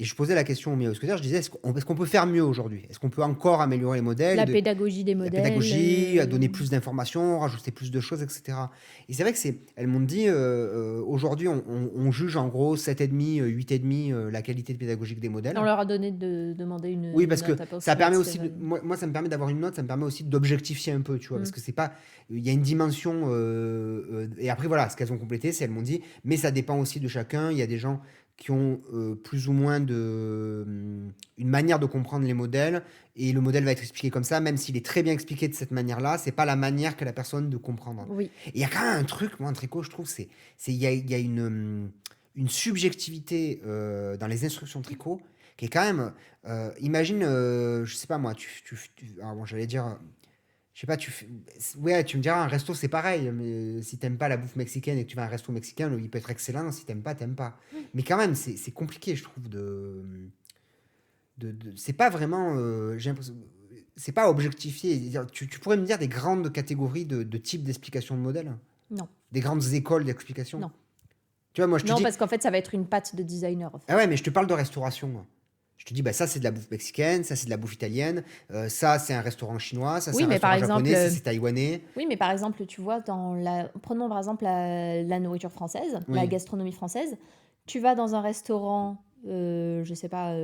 Et je posais la question au milieu secrétaire, je disais, est-ce qu'on peut faire mieux aujourd'hui? Est-ce qu'on peut encore améliorer les modèles La pédagogie des la modèles. pédagogie, à donner plus d'informations, rajouter plus de choses, etc. Et c'est vrai que elles m'ont dit, aujourd'hui, on juge en gros 7,5, 8,5 la qualité pédagogique des modèles. On leur a donné de demander Oui, une parce que note ça permet aussi, approximative. moi, ça me permet d'avoir une note, ça me permet aussi d'objectifier un peu, tu vois, parce Mm. que c'est pas, il y a une dimension, et après, voilà, ce qu'elles ont complété, c'est elles m'ont dit, mais ça dépend aussi de chacun. Il y a des gens qui ont plus ou moins une manière de comprendre les modèles, et le modèle va être expliqué comme ça, même s'il est très bien expliqué de cette manière-là, c'est pas la manière que la personne de comprendre. Oui. Et il y a quand même un truc, moi, en tricot, je trouve, il y a une subjectivité dans les instructions tricot qui est quand même, imagine, je sais pas moi, alors bon, j'allais dire, je sais pas, ouais, tu me diras, un resto c'est pareil, mais si t'aimes pas la bouffe mexicaine et que tu vas à un resto mexicain, il peut être excellent, si t'aimes pas, t'aimes pas. Mais quand même, c'est compliqué, je trouve, c'est pas vraiment, j'ai l'impression, c'est pas objectifié. Tu pourrais me dire des grandes catégories de types d'explication de modèles? Non. Des grandes écoles d'explication? Non. Tu vois, moi je te Non, dis, parce qu'en fait, ça va être une patte de designer. En fait. ah ouais, mais je te parle de restauration, moi. Je te dis, bah ça c'est de la bouffe mexicaine, ça c'est de la bouffe italienne, ça c'est un restaurant chinois, ça c'est Oui, un mais par restaurant exemple, japonais, ça c'est taïwanais. oui, mais par exemple, tu vois, prenons par exemple la nourriture française, la Oui, gastronomie française. Tu vas dans un restaurant, je sais pas,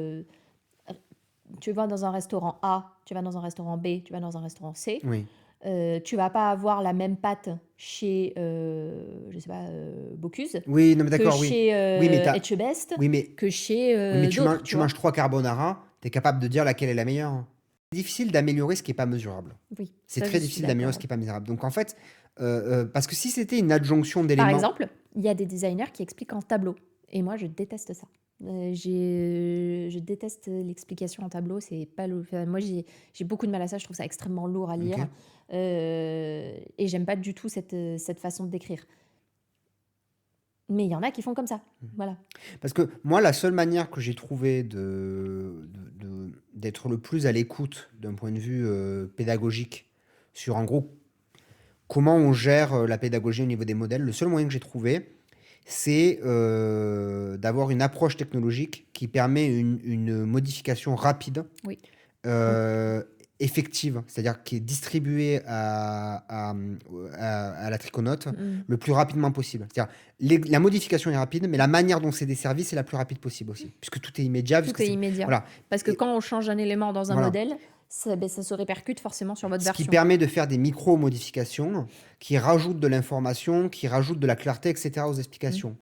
tu vas dans un restaurant A, tu vas dans un restaurant B, tu vas dans un restaurant C. oui. Tu vas pas avoir la même pâte chez, je sais pas, Bocuse, Oui, non mais que d'accord, oui. chez Oui, mais Etchebest, oui, mais, que chez oui, mais d'autres, tu tu manges vois. 3 carbonara, t'es capable de dire laquelle est la meilleure. C'est difficile d'améliorer ce qui est pas mesurable. Oui, C'est ça je très suis difficile d'améliorer d'accord. ce qui est pas mesurable. Donc en fait, parce que si c'était une adjonction Par d'éléments, exemple, il y a des designers qui expliquent en tableau. Et moi, je déteste ça. Je déteste l'explication en tableau. C'est pas enfin, moi, j'ai beaucoup de mal à ça. Je trouve ça extrêmement lourd à ok. lire. Et j'aime pas du tout cette façon de décrire. Mais il y en a qui font comme ça. Voilà. Parce que moi, la seule manière que j'ai trouvé d'être le plus à l'écoute d'un point de vue pédagogique sur en gros comment on gère la pédagogie au niveau des modèles, le seul moyen que j'ai trouvé, c'est d'avoir une approche technologique qui permet une modification rapide, Oui. euh, effective, c'est-à-dire qui est distribuée à la triconote Mm. le plus rapidement possible. C'est-à-dire la modification est rapide, mais la manière dont c'est desservi, c'est la plus rapide possible aussi, puisque tout est immédiat. Tout est immédiat. Voilà. Parce que Et, quand on change un élément dans un voilà. modèle, ça se répercute forcément sur votre Ce qui version. permet de faire des micro-modifications qui rajoutent de l'information, qui rajoutent de la clarté, etc. aux explications.